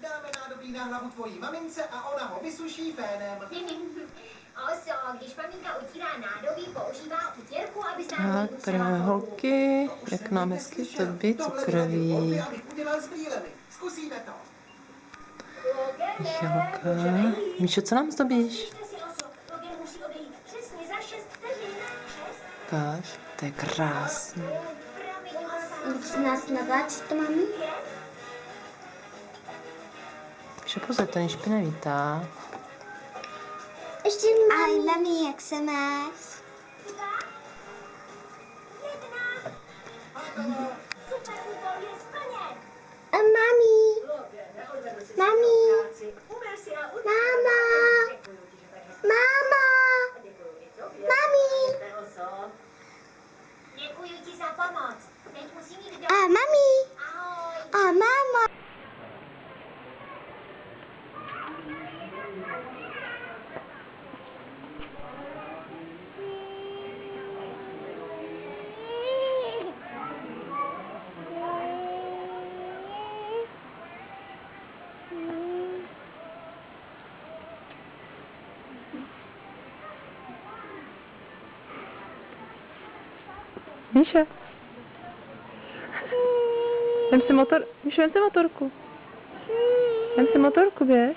Dáme nádobí na hlavu tvojí mamince a ona ho vysuší fénem. Oso, když maminka utírá nádobí, používá utěrku, aby se Tak, první holky, jak nám hezky zdobí cukroví. Zkusíme to. Michalka. Míšo, co nám zdobíš? Ukáž, to je krásný. Můžeš nás natáčet, mami? Míšo, pozor, to není špinavý, tak. Ještě ahoj, mami, jak se máš? Super úkol je splněn. Mami. Mami. Máma. Máma. Mami. Děkuji ti za pomoc. Teď musím jít do... mami. Ahoj. Máma. Míša. Vem si motor, Míšo, vem si motorku. Vem si motorku, běž.